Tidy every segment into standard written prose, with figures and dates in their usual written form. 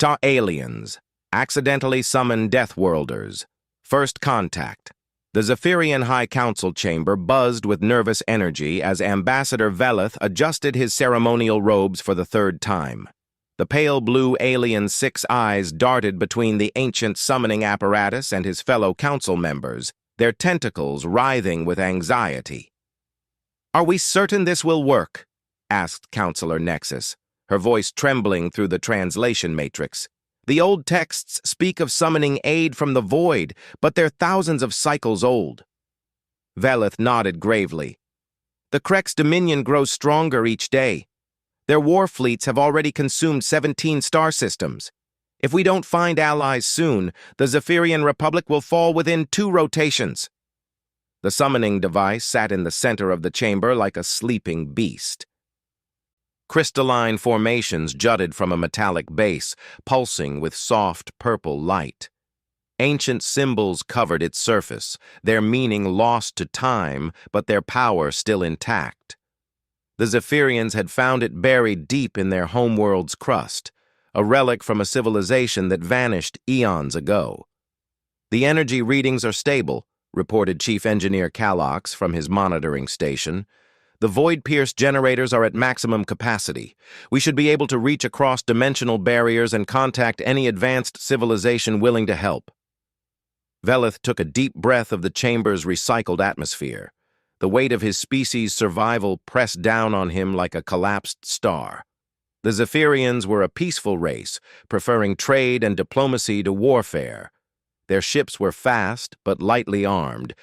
Ta aliens. Accidentally summoned Deathworlders. First contact. The Zephyrian High Council chamber buzzed with nervous energy as Ambassador Veleth adjusted his ceremonial robes for the third time. The pale blue alien's 6 eyes darted between the ancient summoning apparatus and his fellow council members, their tentacles writhing with anxiety. "Are we certain this will work?" asked Counselor Nexus, her voice trembling through the translation matrix. "The old texts speak of summoning aid from the void, but they're thousands of cycles old." Veleth nodded gravely. "The Krex Dominion grows stronger each day. Their war fleets have already consumed 17 star systems. If we don't find allies soon, the Zephyrian Republic will fall within 2 rotations." The summoning device sat in the center of the chamber like a sleeping beast. Crystalline formations jutted from a metallic base, pulsing with soft purple light. Ancient symbols covered its surface, their meaning lost to time, but their power still intact. The Zephyrians had found it buried deep in their homeworld's crust, a relic from a civilization that vanished eons ago. "The energy readings are stable," reported Chief Engineer Kalox from his monitoring station. "The void-pierced generators are at maximum capacity. We should be able to reach across dimensional barriers and contact any advanced civilization willing to help." Veleth took a deep breath of the chamber's recycled atmosphere. The weight of his species' survival pressed down on him like a collapsed star. The Zephyrians were a peaceful race, preferring trade and diplomacy to warfare. Their ships were fast but lightly armed,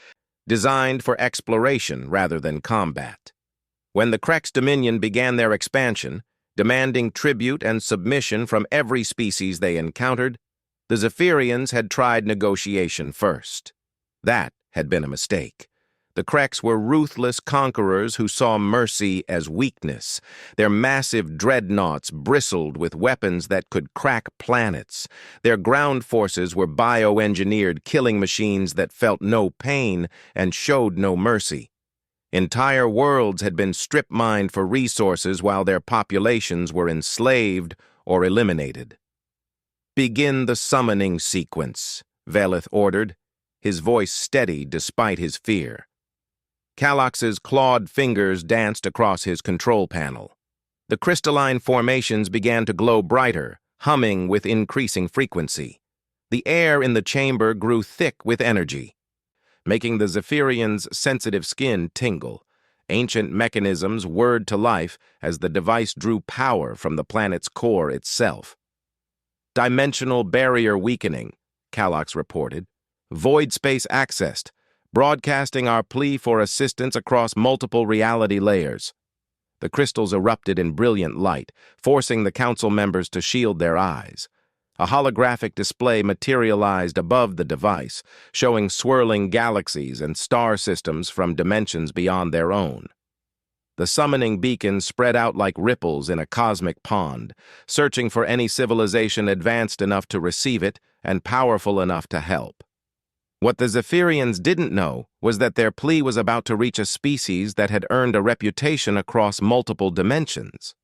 designed for exploration rather than combat. When the Krex Dominion began their expansion, demanding tribute and submission from every species they encountered, the Zephyrians had tried negotiation first. That had been a mistake. The Krex were ruthless conquerors who saw mercy as weakness. Their massive dreadnoughts bristled with weapons that could crack planets. Their ground forces were bioengineered killing machines that felt no pain and showed no mercy. Entire worlds had been strip-mined for resources while their populations were enslaved or eliminated. "Begin the summoning sequence," Veleth ordered, his voice steady despite his fear. Kalox's clawed fingers danced across his control panel. The crystalline formations began to glow brighter, humming with increasing frequency. The air in the chamber grew thick with energy, making the Zephyrians' sensitive skin tingle. Ancient mechanisms whirred to life as the device drew power from the planet's core itself. "Dimensional barrier weakening," Kalox reported. "Void space accessed, broadcasting our plea for assistance across multiple reality layers." The crystals erupted in brilliant light, forcing the council members to shield their eyes. A holographic display materialized above the device, showing swirling galaxies and star systems from dimensions beyond their own. The summoning beacon spread out like ripples in a cosmic pond, searching for any civilization advanced enough to receive it and powerful enough to help. What the Zephyrians didn't know was that their plea was about to reach a species that had earned a reputation across multiple dimensions.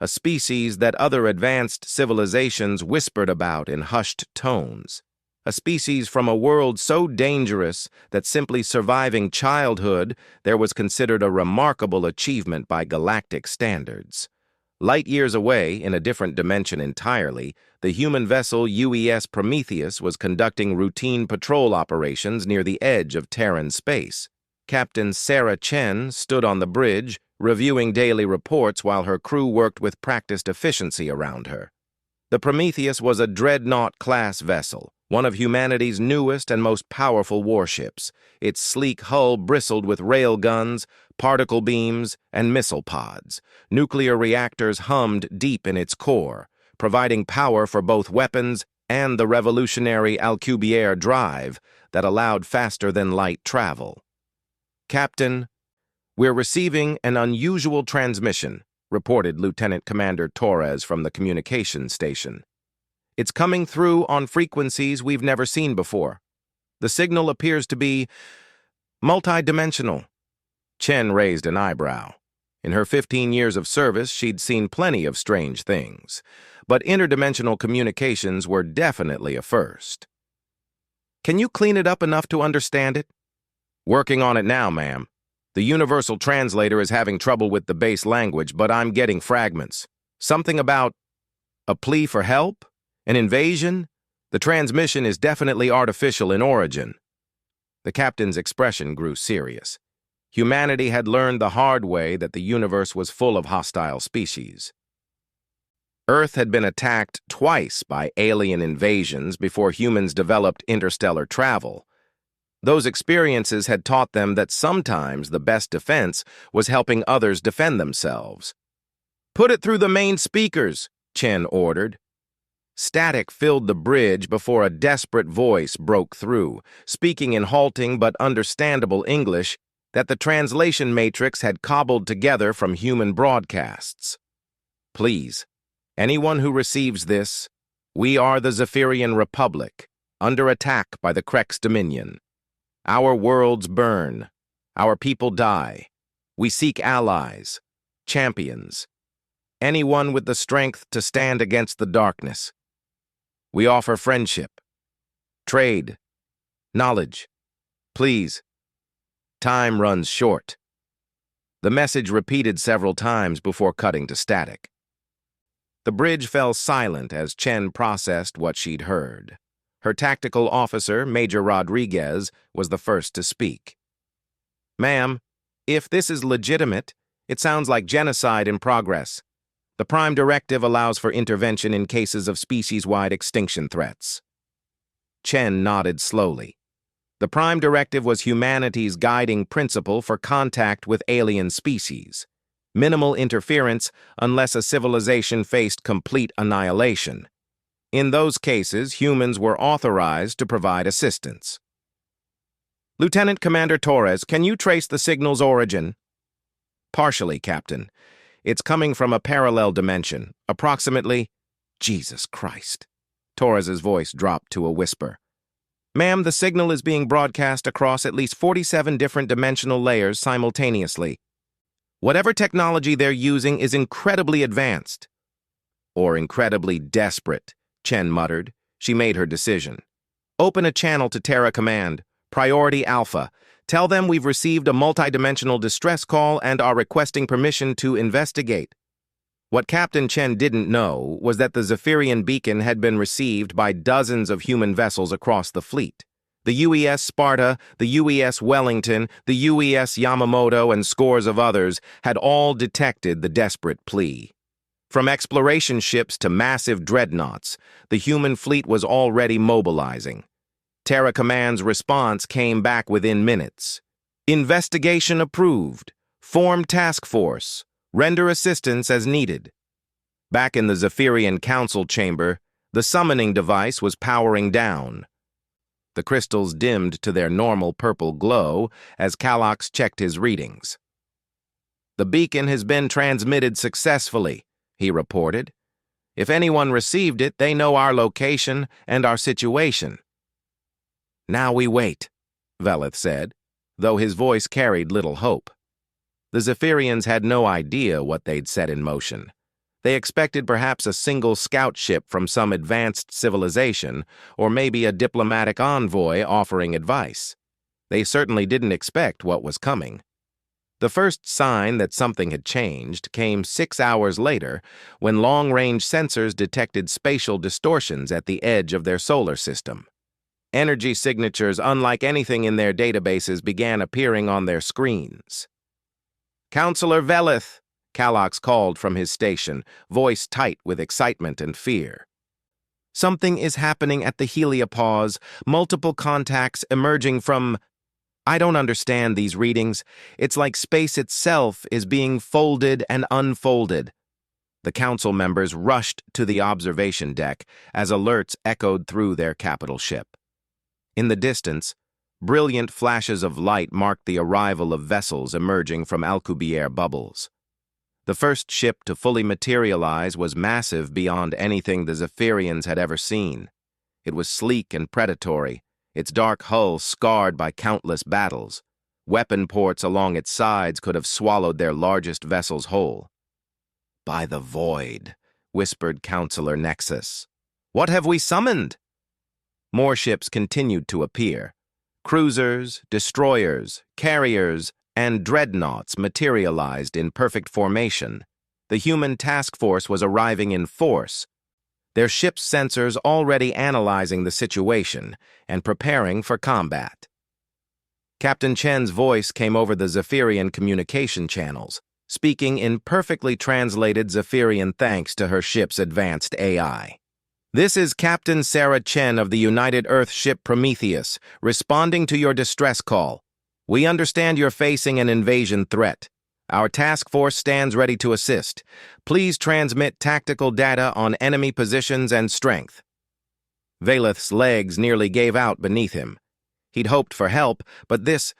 A species that other advanced civilizations whispered about in hushed tones. A species from a world so dangerous that simply surviving childhood there was considered a remarkable achievement by galactic standards. Light years away, in a different dimension entirely, the human vessel UES Prometheus was conducting routine patrol operations near the edge of Terran space. Captain Sarah Chen stood on the bridge, reviewing daily reports while her crew worked with practiced efficiency around her. The Prometheus was a dreadnought-class vessel, one of humanity's newest and most powerful warships. Its sleek hull bristled with railguns, particle beams, and missile pods. Nuclear reactors hummed deep in its core, providing power for both weapons and the revolutionary Alcubierre drive that allowed faster-than-light travel. "Captain, we're receiving an unusual transmission," reported Lieutenant Commander Torres from the communications station. "It's coming through on frequencies we've never seen before. The signal appears to be multidimensional." Chen raised an eyebrow. In her 15 years of service, she'd seen plenty of strange things, but interdimensional communications were definitely a first. Can you clean it up enough to understand it? Working on it now, ma'am. The universal translator is having trouble with the base language, but I'm getting fragments. Something about a plea for help? An invasion? The transmission is definitely artificial in origin. The captain's expression grew serious. Humanity had learned the hard way that the universe was full of hostile species. Earth had been attacked twice by alien invasions before humans developed interstellar travel. Those experiences had taught them that sometimes the best defense was helping others defend themselves. "Put it through the main speakers," Chen ordered. Static filled the bridge before a desperate voice broke through, speaking in halting but understandable English that the translation matrix had cobbled together from human broadcasts. "Please, anyone who receives this, we are the Zephyrian Republic, under attack by the Krex Dominion. Our worlds burn. Our people die. We seek allies, champions, anyone with the strength to stand against the darkness. We offer friendship, trade, knowledge. Please. Time runs short." The message repeated several times before cutting to static. The bridge fell silent as Chen processed what she'd heard. Her tactical officer, Major Rodriguez, was the first to speak. "Ma'am, if this is legitimate, it sounds like genocide in progress. The Prime Directive allows for intervention in cases of species-wide extinction threats." Chen nodded slowly. The Prime Directive was humanity's guiding principle for contact with alien species. Minimal interference unless a civilization faced complete annihilation. In those cases, humans were authorized to provide assistance. "Lieutenant Commander Torres, can you trace the signal's origin?" "Partially, Captain. It's coming from a parallel dimension, approximately—" Jesus Christ. Torres's voice dropped to a whisper. "Ma'am, the signal is being broadcast across at least 47 different dimensional layers simultaneously. Whatever technology they're using is incredibly advanced." "Or incredibly desperate," Chen muttered. She made her decision. "Open a channel to Terra Command, Priority Alpha. Tell them we've received a multidimensional distress call and are requesting permission to investigate." What Captain Chen didn't know was that the Zephyrian beacon had been received by dozens of human vessels across the fleet. The UES Sparta, the UES Wellington, the UES Yamamoto, and scores of others had all detected the desperate plea. From exploration ships to massive dreadnoughts, the human fleet was already mobilizing. Terra Command's response came back within minutes. "Investigation approved. Form task force. Render assistance as needed." Back in the Zephyrian Council chamber, the summoning device was powering down. The crystals dimmed to their normal purple glow as Kalox checked his readings. "The beacon has been transmitted successfully," he reported. "If anyone received it, they know our location and our situation." "Now we wait," Veleth said, though his voice carried little hope. The Zephyrians had no idea what they'd set in motion. They expected perhaps a single scout ship from some advanced civilization, or maybe a diplomatic envoy offering advice. They certainly didn't expect what was coming. The first sign that something had changed came 6 hours later when long-range sensors detected spatial distortions at the edge of their solar system. Energy signatures unlike anything in their databases began appearing on their screens. "Counselor Veleth," Kalox called from his station, voice tight with excitement and fear. "Something is happening at the heliopause, multiple contacts emerging from... I don't understand these readings. It's like space itself is being folded and unfolded." The council members rushed to the observation deck as alerts echoed through their capital ship. In the distance, brilliant flashes of light marked the arrival of vessels emerging from Alcubierre bubbles. The first ship to fully materialize was massive beyond anything the Zephyrians had ever seen. It was sleek and predatory, its dark hull scarred by countless battles. Weapon ports along its sides could have swallowed their largest vessels whole. "By the void," whispered Counselor Nexus. "What have we summoned?" More ships continued to appear. Cruisers, destroyers, carriers, and dreadnoughts materialized in perfect formation. The human task force was arriving in force, their ship's sensors already analyzing the situation and preparing for combat. Captain Chen's voice came over the Zephyrian communication channels, speaking in perfectly translated Zephyrian thanks to her ship's advanced AI. "This is Captain Sarah Chen of the United Earth ship Prometheus, responding to your distress call. We understand you're facing an invasion threat. Our task force stands ready to assist. Please transmit tactical data on enemy positions and strength." Valeth's legs nearly gave out beneath him. He'd hoped for help, but this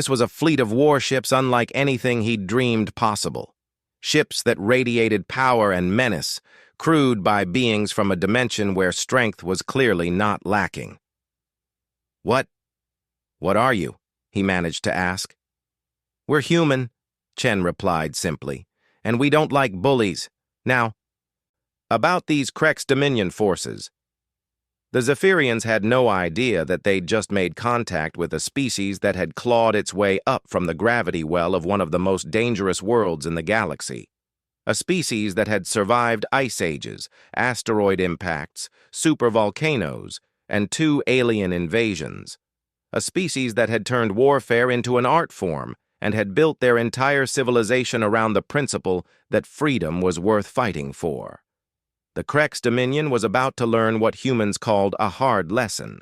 was a fleet of warships unlike anything he'd dreamed possible. Ships that radiated power and menace, crewed by beings from a dimension where strength was clearly not lacking. What are you?" he managed to ask. "We're human," Chen replied simply, "and we don't like bullies. Now, about these Krex Dominion forces." The Zephyrians had no idea that they'd just made contact with a species that had clawed its way up from the gravity well of one of the most dangerous worlds in the galaxy. A species that had survived ice ages, asteroid impacts, supervolcanoes, and 2 alien invasions. A species that had turned warfare into an art form and had built their entire civilization around the principle that freedom was worth fighting for. The Krex Dominion was about to learn what humans called a hard lesson.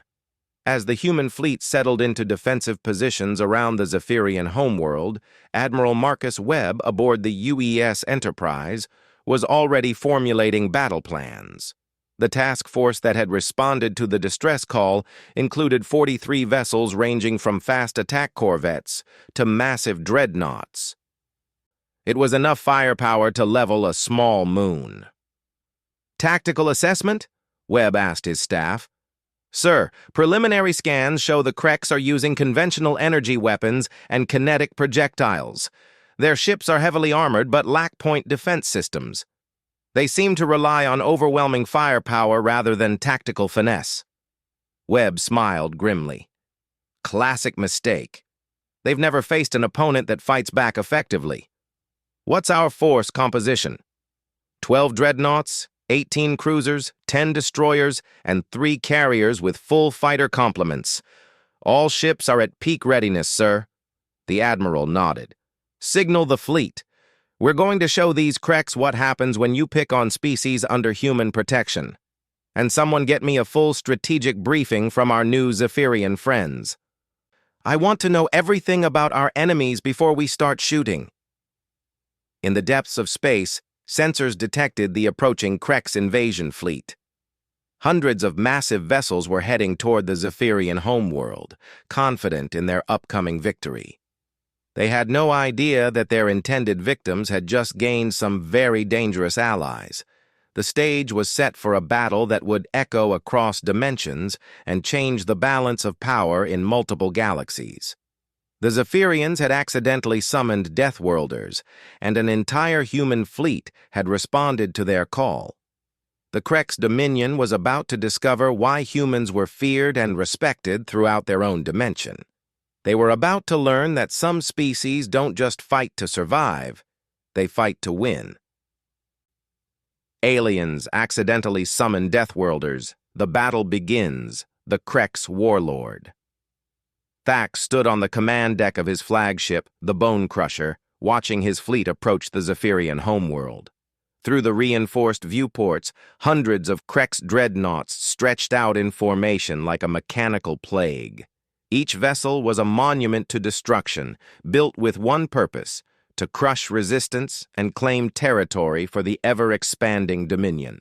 As the human fleet settled into defensive positions around the Zephyrian homeworld, Admiral Marcus Webb aboard the UES Enterprise was already formulating battle plans. The task force that had responded to the distress call included 43 vessels ranging from fast attack corvettes to massive dreadnoughts. It was enough firepower to level a small moon. "Tactical assessment?" Webb asked his staff. "Sir, preliminary scans show the Krex are using conventional energy weapons and kinetic projectiles. Their ships are heavily armored but lack point defense systems. They seem to rely on overwhelming firepower rather than tactical finesse." Webb smiled grimly. "Classic mistake. They've never faced an opponent that fights back effectively. What's our force composition? 12 dreadnoughts, 18 cruisers, 10 destroyers, and 3 carriers with full fighter complements. All ships are at peak readiness, sir." The Admiral nodded. "Signal the fleet. We're going to show these Krex what happens when you pick on species under human protection. And someone get me a full strategic briefing from our new Zephyrian friends. I want to know everything about our enemies before we start shooting." In the depths of space, sensors detected the approaching Krex invasion fleet. Hundreds of massive vessels were heading toward the Zephyrian homeworld, confident in their upcoming victory. They had no idea that their intended victims had just gained some very dangerous allies. The stage was set for a battle that would echo across dimensions and change the balance of power in multiple galaxies. The Zephyrians had accidentally summoned Deathworlders, and an entire human fleet had responded to their call. The Krex Dominion was about to discover why humans were feared and respected throughout their own dimension. They were about to learn that some species don't just fight to survive, they fight to win. Aliens accidentally summon Deathworlders. The battle begins. The Krex Warlord. Thax stood on the command deck of his flagship, the Bone Crusher, watching his fleet approach the Zephyrian homeworld. Through the reinforced viewports, hundreds of Krex dreadnoughts stretched out in formation like a mechanical plague. Each vessel was a monument to destruction, built with one purpose: to crush resistance and claim territory for the ever-expanding Dominion.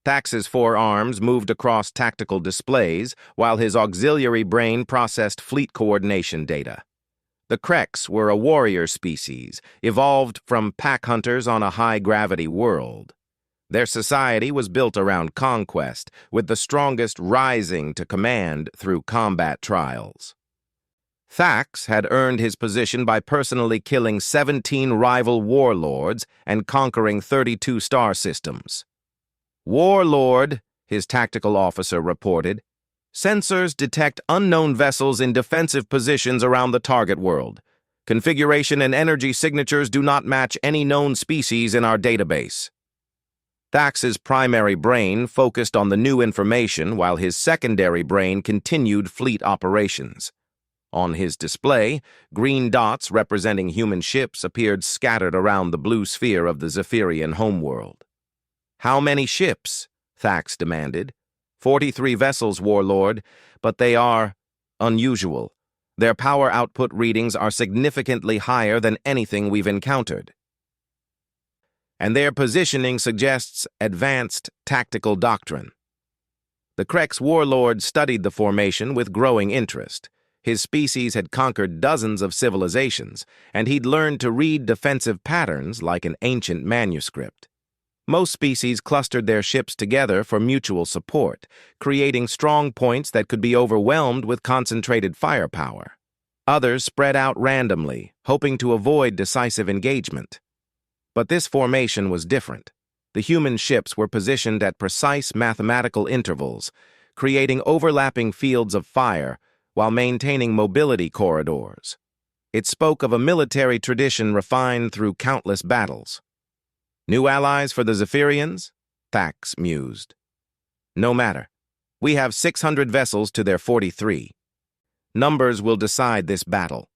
Thax's 4 arms moved across tactical displays, while his auxiliary brain processed fleet coordination data. The Krex were a warrior species, evolved from pack hunters on a high-gravity world. Their society was built around conquest, with the strongest rising to command through combat trials. Thax had earned his position by personally killing 17 rival warlords and conquering 32 star systems. "Warlord," his tactical officer reported, "sensors detect unknown vessels in defensive positions around the target world. Configuration and energy signatures do not match any known species in our database." Thax's primary brain focused on the new information while his secondary brain continued fleet operations. On his display, green dots representing human ships appeared scattered around the blue sphere of the Zephyrian homeworld. "How many ships?" Thax demanded. 43 vessels, Warlord, but they are unusual. Their power output readings are significantly higher than anything we've encountered. And their positioning suggests advanced tactical doctrine. The Krex warlord studied the formation with growing interest. His species had conquered dozens of civilizations, and he'd learned to read defensive patterns like an ancient manuscript. Most species clustered their ships together for mutual support, creating strong points that could be overwhelmed with concentrated firepower. Others spread out randomly, hoping to avoid decisive engagement. But this formation was different. The human ships were positioned at precise mathematical intervals, creating overlapping fields of fire while maintaining mobility corridors. It spoke of a military tradition refined through countless battles. "New allies for the Zephyrians?" Thax mused. "No matter. We have 600 vessels to their 43. Numbers will decide this battle."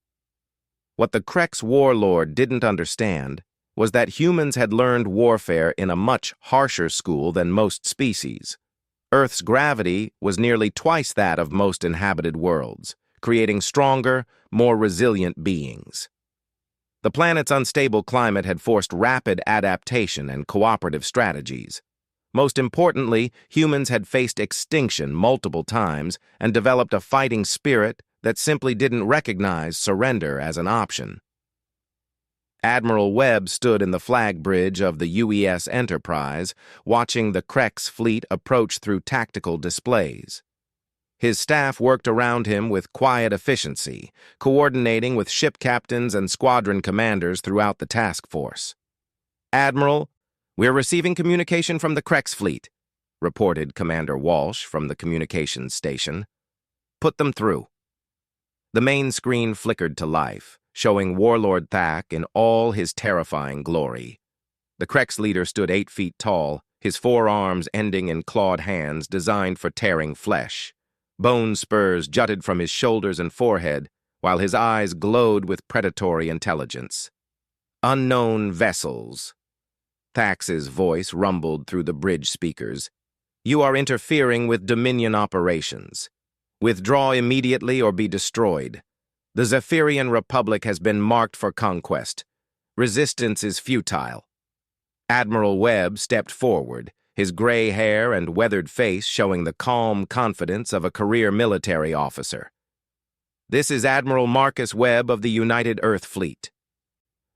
What the Krex warlord didn't understand was that humans had learned warfare in a much harsher school than most species. Earth's gravity was nearly twice that of most inhabited worlds, creating stronger, more resilient beings. The planet's unstable climate had forced rapid adaptation and cooperative strategies. Most importantly, humans had faced extinction multiple times and developed a fighting spirit that simply didn't recognize surrender as an option. Admiral Webb stood in the flag bridge of the UES Enterprise, watching the Krex fleet approach through tactical displays. His staff worked around him with quiet efficiency, coordinating with ship captains and squadron commanders throughout the task force. "Admiral, we're receiving communication from the Krex fleet," reported Commander Walsh from the communications station. "Put them through." The main screen flickered to life, showing Warlord Thak in all his terrifying glory. The Krex leader stood 8 feet tall, his forearms ending in clawed hands designed for tearing flesh. Bone spurs jutted from his shoulders and forehead, while his eyes glowed with predatory intelligence. "Unknown vessels." Thax's voice rumbled through the bridge speakers. "You are interfering with Dominion operations. Withdraw immediately or be destroyed. The Zephyrian Republic has been marked for conquest. Resistance is futile." Admiral Webb stepped forward, his gray hair and weathered face showing the calm confidence of a career military officer. "This is Admiral Marcus Webb of the United Earth Fleet.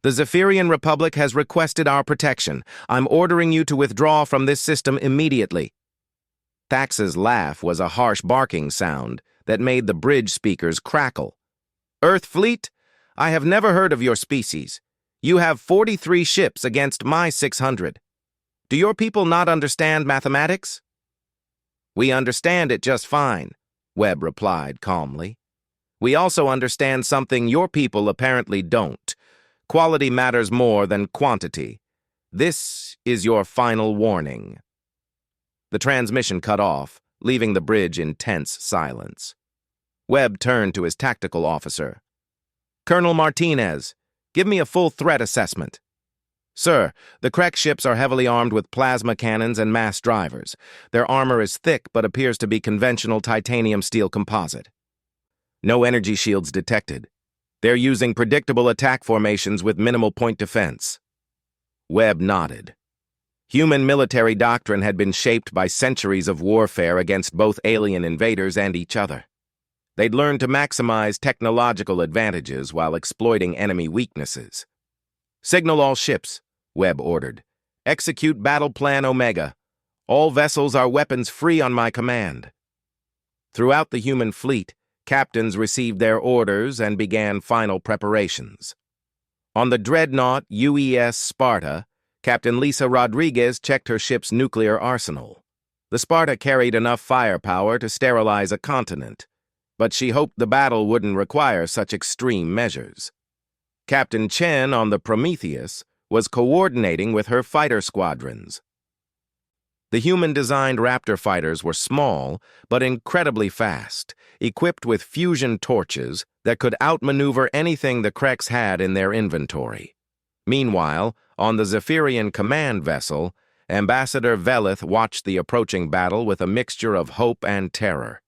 The Zephyrian Republic has requested our protection. I'm ordering you to withdraw from this system immediately." Thax's laugh was a harsh barking sound that made the bridge speakers crackle. "Earth Fleet? I have never heard of your species. You have 43 ships against my 600. Do your people not understand mathematics?" "We understand it just fine," Webb replied calmly. "We also understand something your people apparently don't. Quality matters more than quantity. This is your final warning." The transmission cut off, leaving the bridge in tense silence. Webb turned to his tactical officer. "Colonel Martinez, give me a full threat assessment." "Sir, the Krex ships are heavily armed with plasma cannons and mass drivers. Their armor is thick but appears to be conventional titanium steel composite. No energy shields detected. They're using predictable attack formations with minimal point defense." Webb nodded. Human military doctrine had been shaped by centuries of warfare against both alien invaders and each other. They'd learned to maximize technological advantages while exploiting enemy weaknesses. "Signal all ships," Webb ordered. "Execute Battle Plan Omega. All vessels are weapons-free on my command." Throughout the human fleet, Captains received their orders and began final preparations. On the dreadnought UES Sparta, Captain Lisa Rodriguez checked her ship's nuclear arsenal. The Sparta carried enough firepower to sterilize a continent, but she hoped the battle wouldn't require such extreme measures. Captain Chen on the Prometheus was coordinating with her fighter squadrons. The human-designed Raptor fighters were small, but incredibly fast, equipped with fusion torches that could outmaneuver anything the Krex had in their inventory. Meanwhile, on the Zephyrian command vessel, Ambassador Velith watched the approaching battle with a mixture of hope and terror.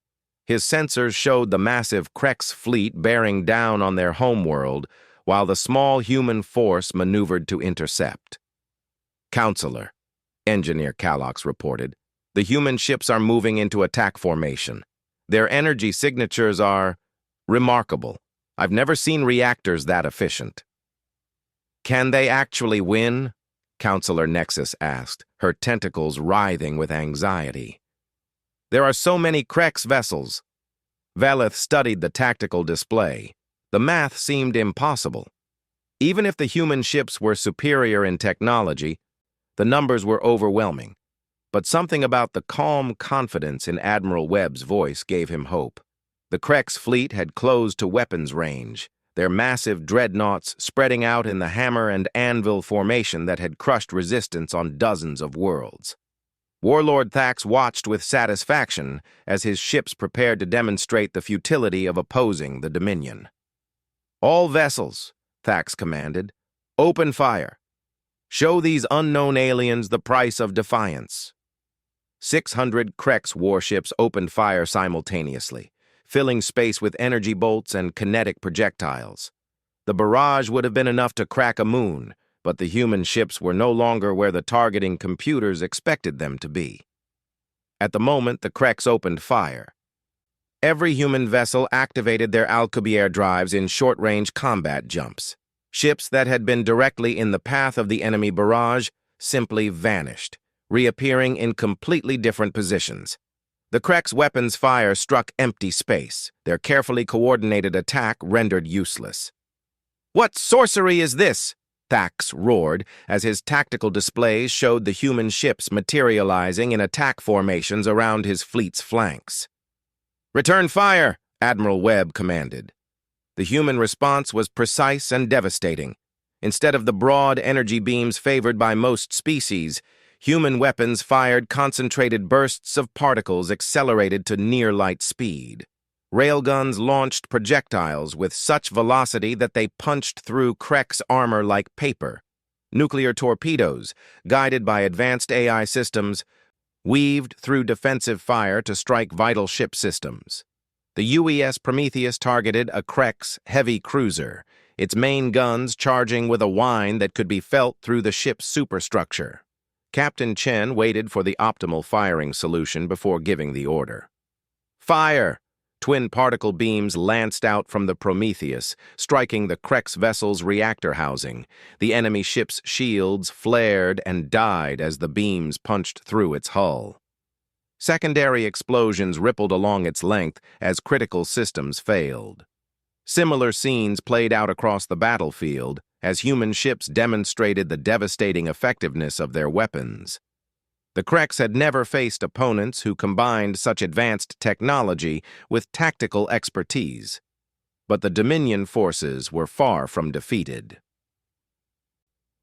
His sensors showed the massive Krex fleet bearing down on their homeworld, while the small human force maneuvered to intercept. "Counselor," Engineer Kallox reported, "the human ships are moving into attack formation. Their energy signatures are remarkable. I've never seen reactors that efficient." "Can they actually win?" Counselor Nexus asked, her tentacles writhing with anxiety. "There are so many Krex vessels." Velith studied the tactical display. The math seemed impossible. Even if the human ships were superior in technology, the numbers were overwhelming. But something about the calm confidence in Admiral Webb's voice gave him hope. The Krex fleet had closed to weapons range, their massive dreadnoughts spreading out in the hammer and anvil formation that had crushed resistance on dozens of worlds. Warlord Thax watched with satisfaction as his ships prepared to demonstrate the futility of opposing the Dominion. "All vessels," Thax commanded, "open fire. Show these unknown aliens the price of defiance." 600 Krex warships opened fire simultaneously, filling space with energy bolts and kinetic projectiles. The barrage would have been enough to crack a moon, but the human ships were no longer where the targeting computers expected them to be. At the moment the Krex opened fire, every human vessel activated their Alcubierre drives in short-range combat jumps. Ships that had been directly in the path of the enemy barrage simply vanished, reappearing in completely different positions. The Krex weapons fire struck empty space, their carefully coordinated attack rendered useless. "What sorcery is this?" Thax roared as his tactical displays showed the human ships materializing in attack formations around his fleet's flanks. "Return fire," Admiral Webb commanded. The human response was precise and devastating. Instead of the broad energy beams favored by most species, human weapons fired concentrated bursts of particles accelerated to near-light speed. Railguns launched projectiles with such velocity that they punched through Krex armor like paper. Nuclear torpedoes, guided by advanced AI systems, weaved through defensive fire to strike vital ship systems. The UES Prometheus targeted a Krex heavy cruiser, its main guns charging with a whine that could be felt through the ship's superstructure. Captain Chen waited for the optimal firing solution before giving the order. "Fire!" Twin particle beams lanced out from the Prometheus, striking the Krex vessel's reactor housing. The enemy ship's shields flared and died as the beams punched through its hull. Secondary explosions rippled along its length as critical systems failed. Similar scenes played out across the battlefield as human ships demonstrated the devastating effectiveness of their weapons. The Krex had never faced opponents who combined such advanced technology with tactical expertise. But the Dominion forces were far from defeated.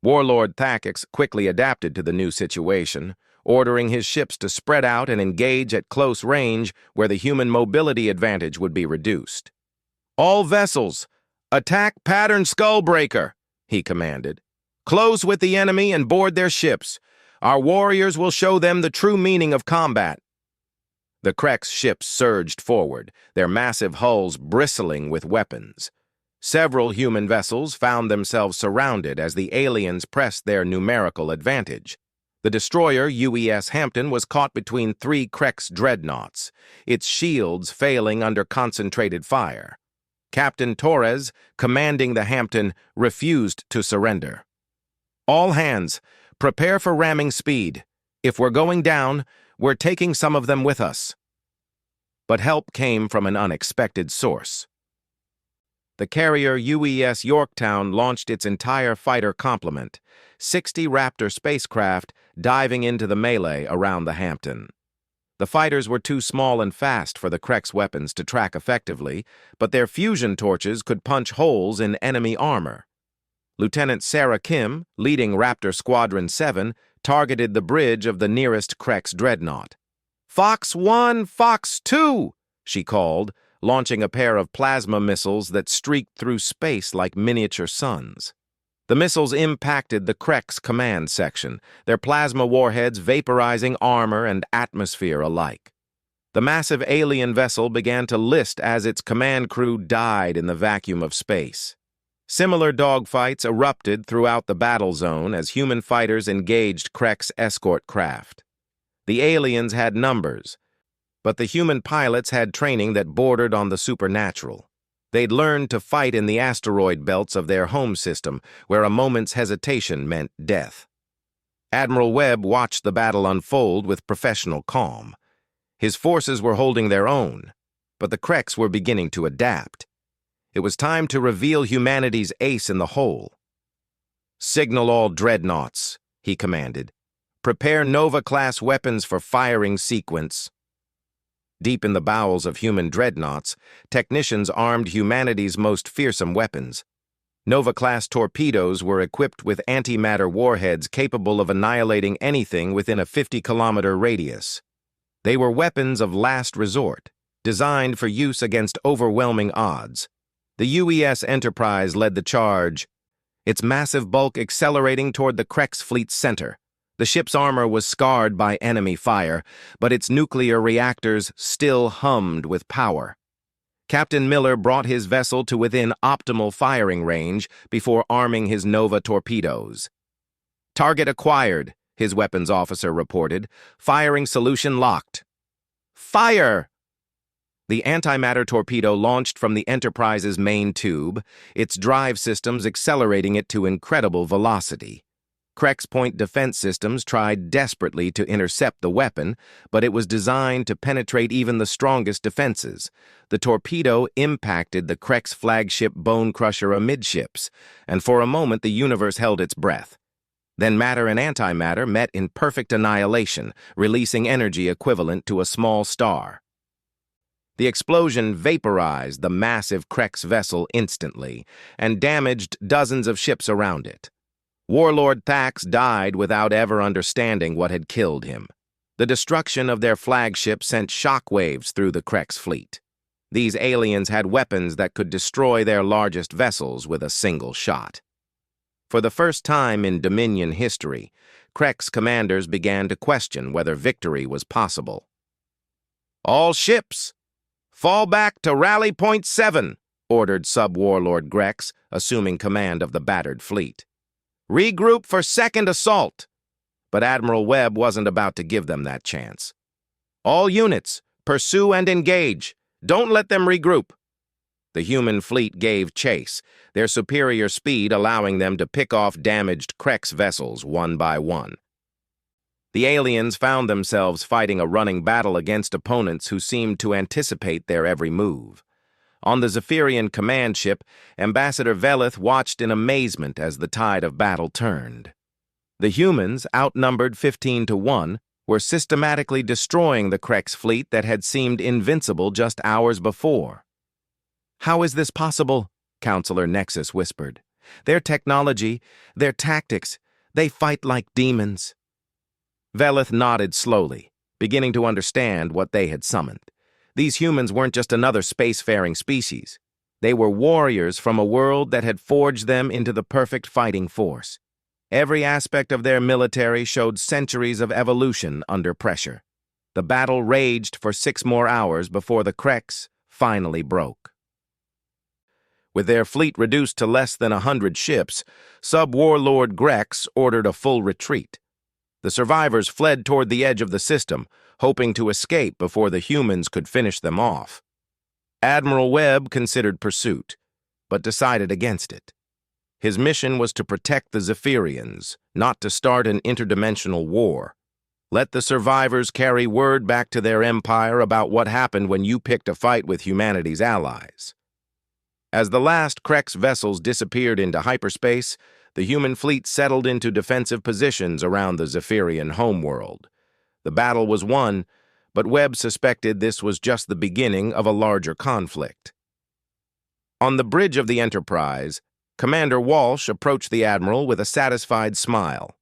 Warlord Thax quickly adapted to the new situation, ordering his ships to spread out and engage at close range where the human mobility advantage would be reduced. "All vessels, attack pattern Skullbreaker," he commanded. "Close with the enemy and board their ships. Our warriors will show them the true meaning of combat." The Krex ships surged forward, their massive hulls bristling with weapons. Several human vessels found themselves surrounded as the aliens pressed their numerical advantage. The destroyer UES Hampton was caught between 3 Krex dreadnoughts, its shields failing under concentrated fire. Captain Torres, commanding the Hampton, refused to surrender. "All hands, prepare for ramming speed. If we're going down, we're taking some of them with us." but help came from an unexpected source. The carrier UES Yorktown launched its entire fighter complement, 60 Raptor spacecraft diving into the melee around the Hampton. The fighters were too small and fast for the Krek's weapons to track effectively, but their fusion torches could punch holes in enemy armor. Lieutenant Sarah Kim, leading Raptor Squadron 7, targeted the bridge of the nearest Krek's dreadnought. "Fox 1, Fox 2!" she called, launching a pair of plasma missiles that streaked through space like miniature suns. The missiles impacted the Krek's command section, their plasma warheads vaporizing armor and atmosphere alike. The massive alien vessel began to list as its command crew died in the vacuum of space. Similar dogfights erupted throughout the battle zone as human fighters engaged Krek's escort craft. The aliens had numbers, but the human pilots had training that bordered on the supernatural. They'd learned to fight in the asteroid belts of their home system, where a moment's hesitation meant death. Admiral Webb watched the battle unfold with professional calm. His forces were holding their own, but the Kreks were beginning to adapt. It was time to reveal humanity's ace in the hole. "Signal all dreadnoughts," he commanded. "Prepare Nova-class weapons for firing sequence." Deep in the bowels of human dreadnoughts, technicians armed humanity's most fearsome weapons. Nova-class torpedoes were equipped with antimatter warheads capable of annihilating anything within a 50-kilometer radius. They were weapons of last resort, designed for use against overwhelming odds. The UES Enterprise led the charge, its massive bulk accelerating toward the Krek's fleet's center. The ship's armor was scarred by enemy fire, but its nuclear reactors still hummed with power. Captain Miller brought his vessel to within optimal firing range before arming his Nova torpedoes. "Target acquired," his weapons officer reported. "Firing solution locked." "Fire!" The antimatter torpedo launched from the Enterprise's main tube, its drive systems accelerating it to incredible velocity. Krek's point defense systems tried desperately to intercept the weapon, but it was designed to penetrate even the strongest defenses. The torpedo impacted the Krek's flagship bone crusher amidships, and for a moment the universe held its breath. Then matter and antimatter met in perfect annihilation, releasing energy equivalent to a small star. The explosion vaporized the massive Krek's vessel instantly and damaged dozens of ships around it. Warlord Thax died without ever understanding what had killed him. The destruction of their flagship sent shockwaves through the Krek's fleet. These aliens had weapons that could destroy their largest vessels with a single shot. For the first time in Dominion history, Krek's commanders began to question whether victory was possible. "All ships, fall back to Rally Point 7, ordered Sub-Warlord Grex, assuming command of the battered fleet. "Regroup for second assault." But Admiral Webb wasn't about to give them that chance. "All units, pursue and engage. Don't let them regroup." The human fleet gave chase, their superior speed allowing them to pick off damaged Krek's vessels one by one. The aliens found themselves fighting a running battle against opponents who seemed to anticipate their every move. On the Zephyrian command ship, Ambassador Velith watched in amazement as the tide of battle turned. The humans, outnumbered 15-1, were systematically destroying the Krek's fleet that had seemed invincible just hours before. "How is this possible?" Counselor Nexus whispered. "Their technology, their tactics, they fight like demons." Velith nodded slowly, beginning to understand what they had summoned. These humans weren't just another spacefaring species. They were warriors from a world that had forged them into the perfect fighting force. Every aspect of their military showed centuries of evolution under pressure. The battle raged for 6 more hours before the Kreks finally broke. With their fleet reduced to less than 100 ships, Sub-Warlord Grex ordered a full retreat. The survivors fled toward the edge of the system, hoping to escape before the humans could finish them off. Admiral Webb considered pursuit, but decided against it. His mission was to protect the Zephyrians, not to start an interdimensional war. Let the survivors carry word back to their empire about what happened when you picked a fight with humanity's allies. As the last Krex vessels disappeared into hyperspace, the human fleet settled into defensive positions around the Zephyrian homeworld. The battle was won, but Webb suspected this was just the beginning of a larger conflict. On the bridge of the Enterprise, Commander Walsh approached the Admiral with a satisfied smile.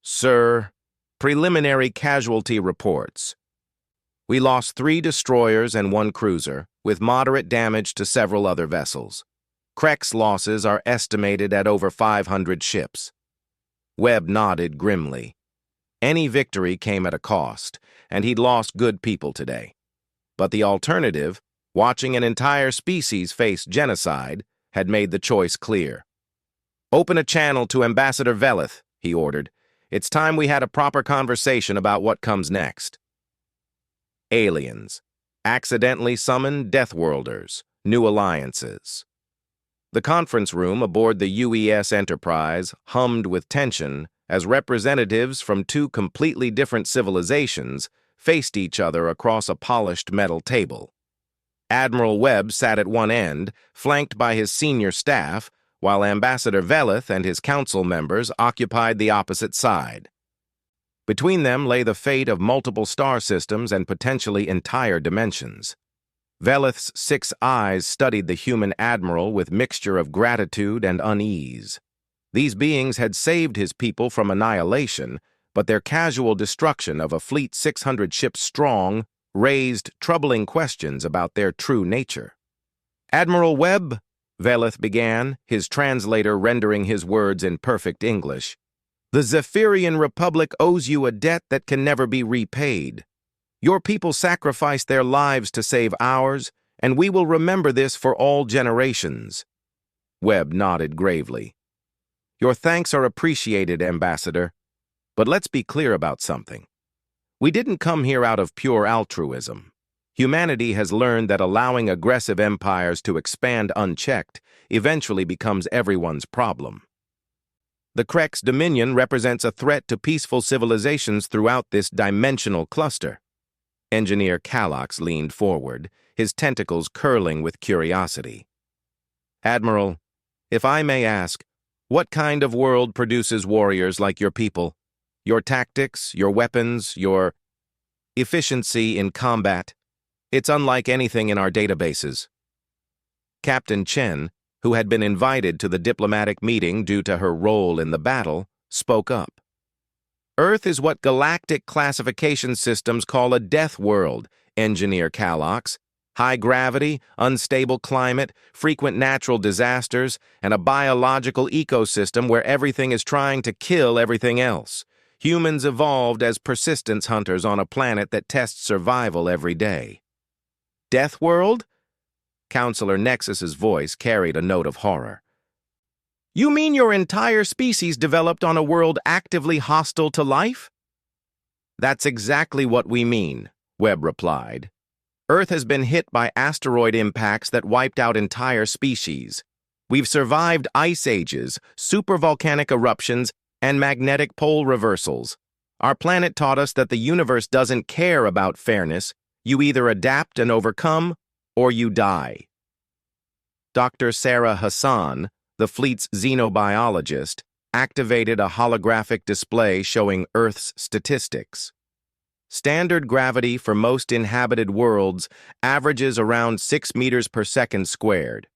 "Sir, preliminary casualty reports. We lost 3 destroyers and 1 cruiser, with moderate damage to several other vessels. Krex losses are estimated at over 500 ships." Webb nodded grimly. Any victory came at a cost, and he'd lost good people today. But the alternative, watching an entire species face genocide, had made the choice clear. "Open a channel to Ambassador Veleth," he ordered. "It's time we had a proper conversation about what comes next." Aliens. Accidentally summoned Deathworlders. New alliances. The conference room aboard the UES Enterprise hummed with tension as representatives from 2 completely different civilizations faced each other across a polished metal table. Admiral Webb sat at one end, flanked by his senior staff, while Ambassador Veleth and his council members occupied the opposite side. Between them lay the fate of multiple star systems and potentially entire dimensions. Veleth's 6 eyes studied the human admiral with mixture of gratitude and unease. These beings had saved his people from annihilation, but their casual destruction of a fleet 600 ships strong raised troubling questions about their true nature. "Admiral Webb," Veleth began, his translator rendering his words in perfect English, "the Zephyrian Republic owes you a debt that can never be repaid. Your people sacrificed their lives to save ours, and we will remember this for all generations." Webb nodded gravely. "Your thanks are appreciated, Ambassador. But let's be clear about something. We didn't come here out of pure altruism. Humanity has learned that allowing aggressive empires to expand unchecked eventually becomes everyone's problem. The Krex Dominion represents a threat to peaceful civilizations throughout this dimensional cluster." Engineer Calox leaned forward, his tentacles curling with curiosity. "Admiral, if I may ask, what kind of world produces warriors like your people? Your tactics, your weapons, your efficiency in combat? It's unlike anything in our databases." Captain Chen, who had been invited to the diplomatic meeting due to her role in the battle, spoke up. "Earth is what galactic classification systems call a death world, Engineer Calox. High gravity, unstable climate, frequent natural disasters, and a biological ecosystem where everything is trying to kill everything else. Humans evolved as persistence hunters on a planet that tests survival every day." "Death world?" Counselor Nexus's voice carried a note of horror. "You mean your entire species developed on a world actively hostile to life?" "That's exactly what we mean," Webb replied. "Earth has been hit by asteroid impacts that wiped out entire species. We've survived ice ages, supervolcanic eruptions, and magnetic pole reversals. Our planet taught us that the universe doesn't care about fairness. You either adapt and overcome, or you die." Dr. Sarah Hassan, the fleet's xenobiologist, activated a holographic display showing Earth's statistics. Standard gravity for most inhabited worlds averages around 6 meters per second squared.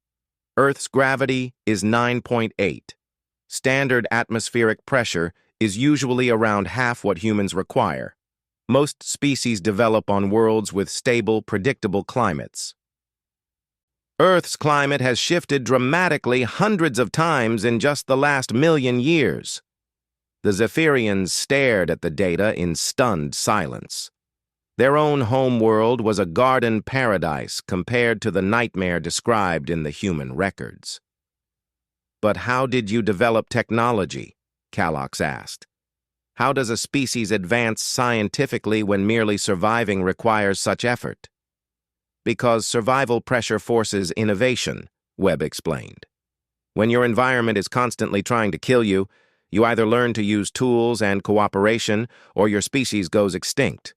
Earth's gravity is 9.8. Standard atmospheric pressure is usually around half what humans require. Most species develop on worlds with stable, predictable climates. Earth's climate has shifted dramatically hundreds of times in just the last 1,000,000 years. The Zephyrians stared at the data in stunned silence. Their own homeworld was a garden paradise compared to the nightmare described in the human records. "But how did you develop technology?" Calox asked. "How does a species advance scientifically when merely surviving requires such effort?" "Because survival pressure forces innovation," Webb explained. "When your environment is constantly trying to kill you, You either learn to use tools and cooperation, or your species goes extinct.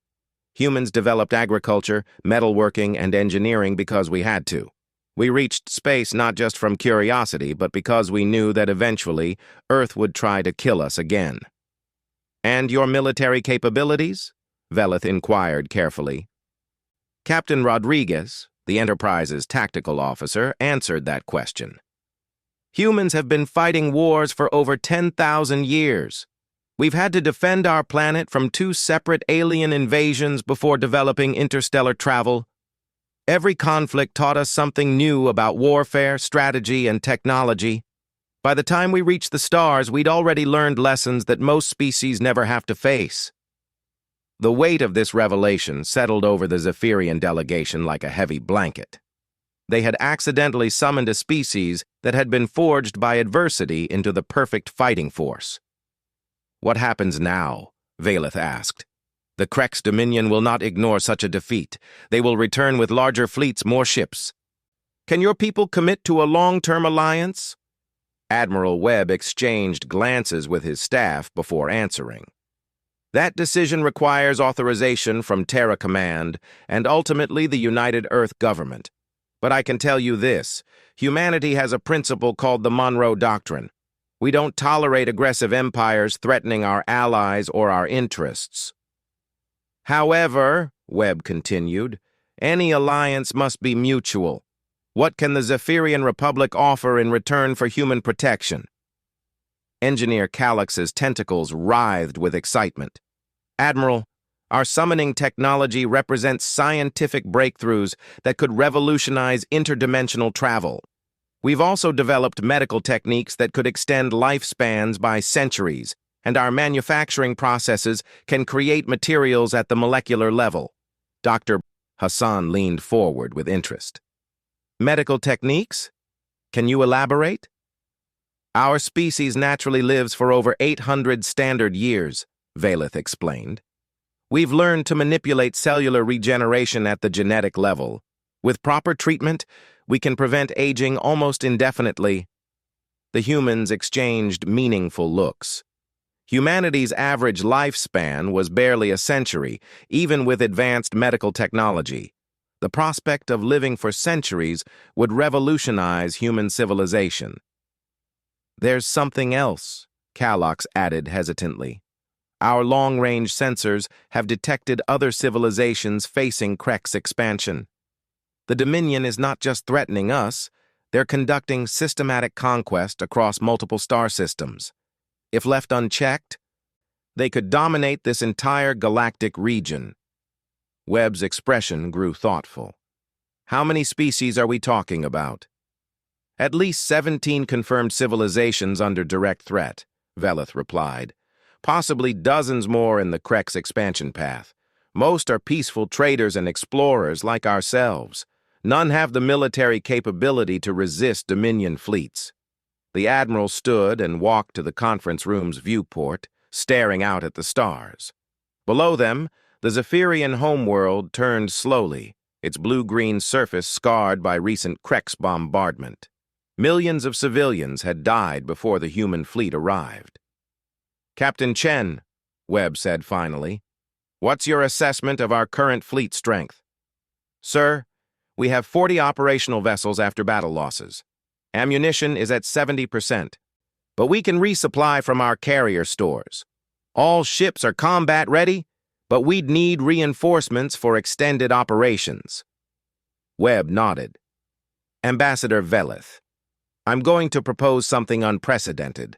Humans developed agriculture, metalworking, and engineering because we had to. We reached space not just from curiosity, but because we knew that eventually Earth would try to kill us again. And your military capabilities? Veleth inquired carefully. Captain Rodriguez, the Enterprise's tactical officer, answered that question. Humans have been fighting wars for over 10,000 years. We've had to defend our planet from 2 separate alien invasions before developing interstellar travel. Every conflict taught us something new about warfare, strategy, and technology. By the time we reached the stars, we'd already learned lessons that most species never have to face. The weight of this revelation settled over the Zephyrian delegation like a heavy blanket. They had accidentally summoned a species that had been forged by adversity into the perfect fighting force. "What happens now?" Veleth asked. "The Krex Dominion will not ignore such a defeat. They will return with larger fleets, more ships. Can your people commit to a long-term alliance?" Admiral Webb exchanged glances with his staff before answering. "That decision requires authorization from Terra Command and ultimately the United Earth government. But I can tell you this, humanity has a principle called the Monroe Doctrine. We don't tolerate aggressive empires threatening our allies or our interests. However," Webb continued, "any alliance must be mutual. What can the Zephyrian Republic offer in return for human protection?" Engineer Calyx's tentacles writhed with excitement. "Admiral, our summoning technology represents scientific breakthroughs that could revolutionize interdimensional travel. We've also developed medical techniques that could extend lifespans by centuries, and our manufacturing processes can create materials at the molecular level." Dr. Hassan leaned forward with interest. "Medical techniques? Can you elaborate?" "Our species naturally lives for over 800 standard years," Veleth explained. "We've learned to manipulate cellular regeneration at the genetic level. With proper treatment, we can prevent aging almost indefinitely." The humans exchanged meaningful looks. Humanity's average lifespan was barely a century, even with advanced medical technology. The prospect of living for centuries would revolutionize human civilization. "There's something else," Calyx added hesitantly. "Our long-range sensors have detected other civilizations facing Krex expansion. The Dominion is not just threatening us, they're conducting systematic conquest across multiple star systems. If left unchecked, they could dominate this entire galactic region." Webb's expression grew thoughtful. "How many species are we talking about?" "At least 17 confirmed civilizations under direct threat," Veleth replied. "Possibly dozens more in the Krex expansion path. Most are peaceful traders and explorers like ourselves. None have the military capability to resist Dominion fleets." The Admiral stood and walked to the conference room's viewport, staring out at the stars. Below them, the Zephyrian homeworld turned slowly, its blue-green surface scarred by recent Krex bombardment. Millions of civilians had died before the human fleet arrived. "Captain Chen," Webb said finally, "what's your assessment of our current fleet strength?" "Sir, we have 40 operational vessels after battle losses. Ammunition is at 70%, but we can resupply from our carrier stores. All ships are combat ready, but we'd need reinforcements for extended operations." Webb nodded. "Ambassador Veleth, I'm going to propose something unprecedented.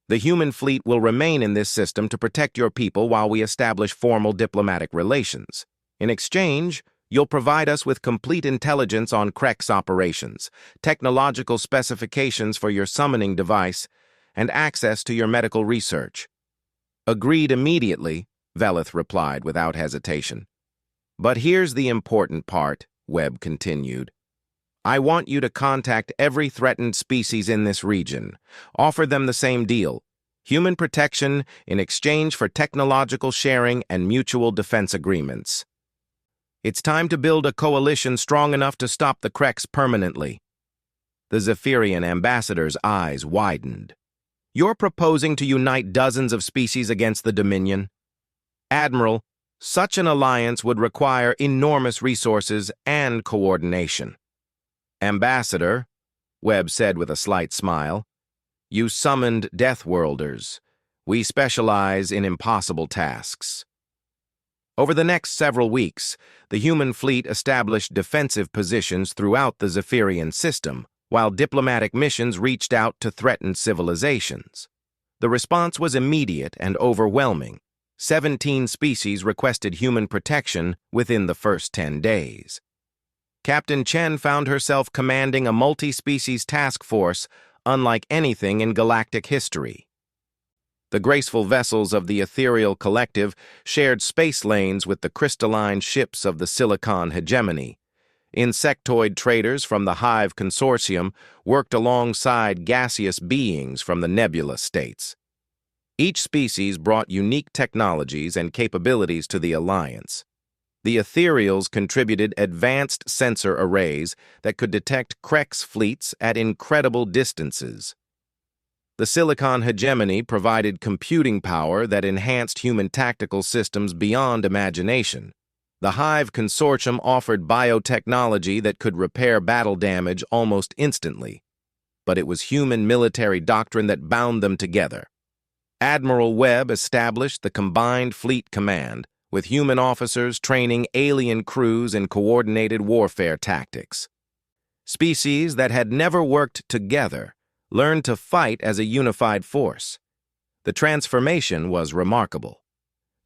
The human fleet will remain in this system to protect your people while we establish formal diplomatic relations. In exchange, you'll provide us with complete intelligence on Krex operations, technological specifications for your summoning device, and access to your medical research." "Agreed immediately," Veleth replied without hesitation. "But here's the important part," Webb continued. "I want you to contact every threatened species in this region. Offer them the same deal: human protection in exchange for technological sharing and mutual defense agreements. It's time to build a coalition strong enough to stop the Krex permanently." The Zephyrian ambassador's eyes widened. You're proposing to unite dozens of species against the Dominion? Admiral, such an alliance would require enormous resources and coordination. Ambassador, Webb said with a slight smile, you summoned Deathworlders. We specialize in impossible tasks. Over the next several weeks, the human fleet established defensive positions throughout the Zephyrian system, while diplomatic missions reached out to threatened civilizations. The response was immediate and overwhelming. 17 species requested human protection within the first 10 days. Captain Chen found herself commanding a multi-species task force unlike anything in galactic history. The graceful vessels of the ethereal collective shared space lanes with the crystalline ships of the Silicon hegemony. Insectoid traders from the Hive Consortium worked alongside gaseous beings from the nebula states. Each species brought unique technologies and capabilities to the Alliance. The Ethereals contributed advanced sensor arrays that could detect Krex fleets at incredible distances. The Silicon hegemony provided computing power that enhanced human tactical systems beyond imagination. The Hive Consortium offered biotechnology that could repair battle damage almost instantly. But it was human military doctrine that bound them together. Admiral Webb established the Combined Fleet Command, with human officers training alien crews in coordinated warfare tactics. Species that had never worked together learned to fight as a unified force. The transformation was remarkable.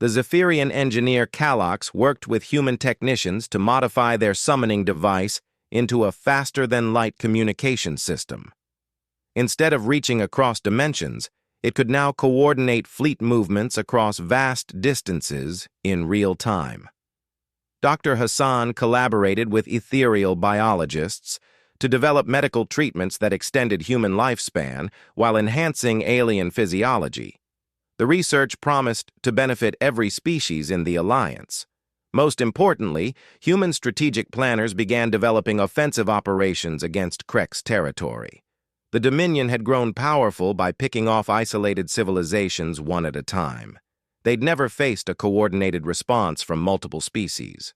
The Zephyrian engineer Kalox worked with human technicians to modify their summoning device into a faster-than-light communication system. Instead of reaching across dimensions, it could now coordinate fleet movements across vast distances in real time. Dr. Hassan collaborated with ethereal biologists to develop medical treatments that extended human lifespan while enhancing alien physiology. The research promised to benefit every species in the Alliance. Most importantly, human strategic planners began developing offensive operations against Krex territory. The Dominion had grown powerful by picking off isolated civilizations one at a time. They'd never faced a coordinated response from multiple species.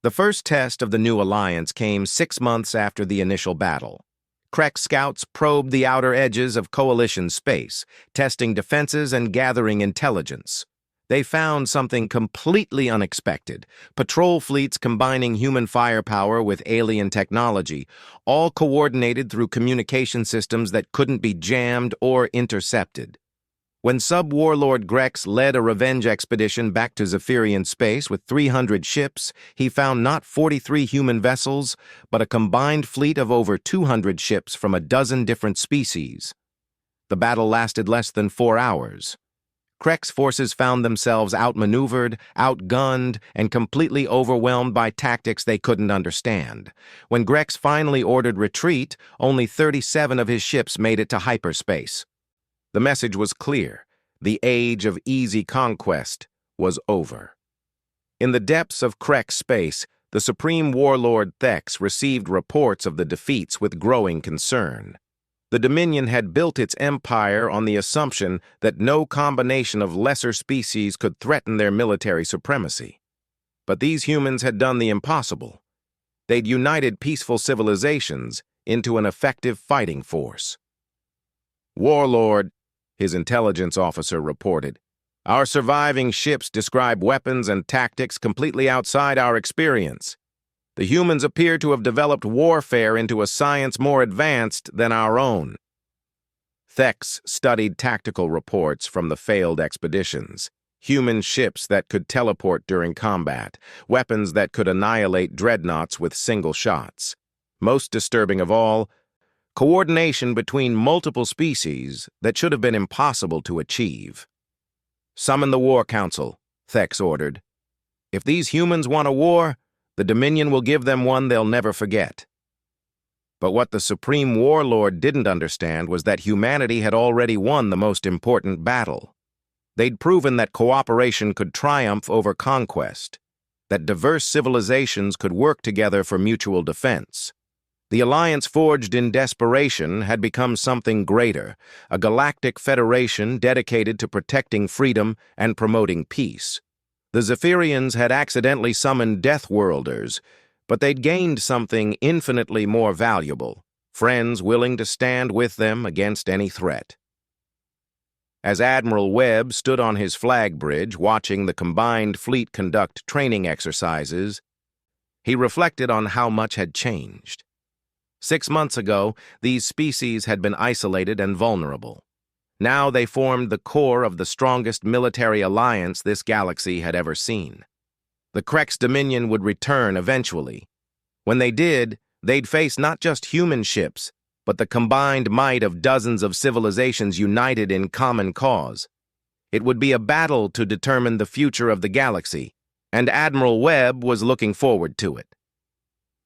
The first test of the new alliance came 6 months after the initial battle. Krex scouts probed the outer edges of Coalition space, testing defenses and gathering intelligence. They found something completely unexpected: patrol fleets combining human firepower with alien technology, all coordinated through communication systems that couldn't be jammed or intercepted. When Sub-Warlord Grex led a revenge expedition back to Zephyrian space with 300 ships, he found not 43 human vessels, but a combined fleet of over 200 ships from a dozen different species. The battle lasted less than 4 hours. Krex forces found themselves outmaneuvered, outgunned, and completely overwhelmed by tactics they couldn't understand. When Grex finally ordered retreat, only 37 of his ships made it to hyperspace. The message was clear: the age of easy conquest was over. In the depths of Krex space, the Supreme Warlord Thex received reports of the defeats with growing concern. The Dominion had built its empire on the assumption that no combination of lesser species could threaten their military supremacy. But these humans had done the impossible. They'd united peaceful civilizations into an effective fighting force. "Warlord," his intelligence officer reported, "our surviving ships describe weapons and tactics completely outside our experience. The humans appear to have developed warfare into a science more advanced than our own." Thex studied tactical reports from the failed expeditions: human ships that could teleport during combat, weapons that could annihilate dreadnoughts with single shots. Most disturbing of all, coordination between multiple species that should have been impossible to achieve. "Summon the War Council," Thex ordered. "If these humans want a war, the Dominion will give them one they'll never forget." But what the Supreme Warlord didn't understand was that humanity had already won the most important battle. They'd proven that cooperation could triumph over conquest, that diverse civilizations could work together for mutual defense. The alliance forged in desperation had become something greater, a galactic federation dedicated to protecting freedom and promoting peace. The Zephyrians had accidentally summoned Deathworlders, but they'd gained something infinitely more valuable, friends willing to stand with them against any threat. As Admiral Webb stood on his flag bridge watching the combined fleet conduct training exercises, he reflected on how much had changed. 6 months ago, these species had been isolated and vulnerable. Now they formed the core of the strongest military alliance this galaxy had ever seen. The Krex Dominion would return eventually. When they did, they'd face not just human ships, but the combined might of dozens of civilizations united in common cause. It would be a battle to determine the future of the galaxy, and Admiral Webb was looking forward to it.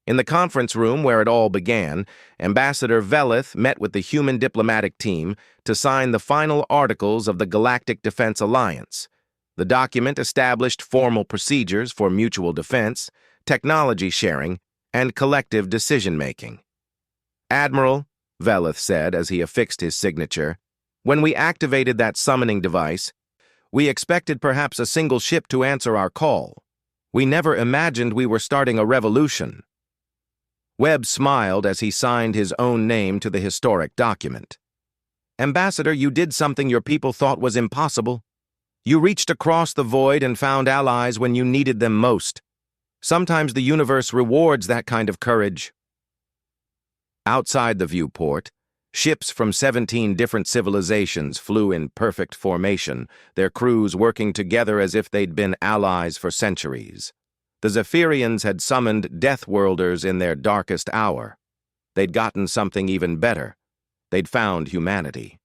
In the conference room where it all began, Ambassador Veleth met with the human diplomatic team to sign the final articles of the Galactic Defense Alliance. The document established formal procedures for mutual defense, technology sharing, and collective decision-making. "Admiral," Veleth said as he affixed his signature, "when we activated that summoning device, we expected perhaps a single ship to answer our call. We never imagined we were starting a revolution." Webb smiled as he signed his own name to the historic document. "Ambassador, you did something your people thought was impossible. You reached across the void and found allies when you needed them most. Sometimes the universe rewards that kind of courage." Outside the viewport, ships from 17 different civilizations flew in perfect formation, their crews working together as if they'd been allies for centuries. The Zephyrians had summoned Deathworlders in their darkest hour. They'd gotten something even better. They'd found humanity.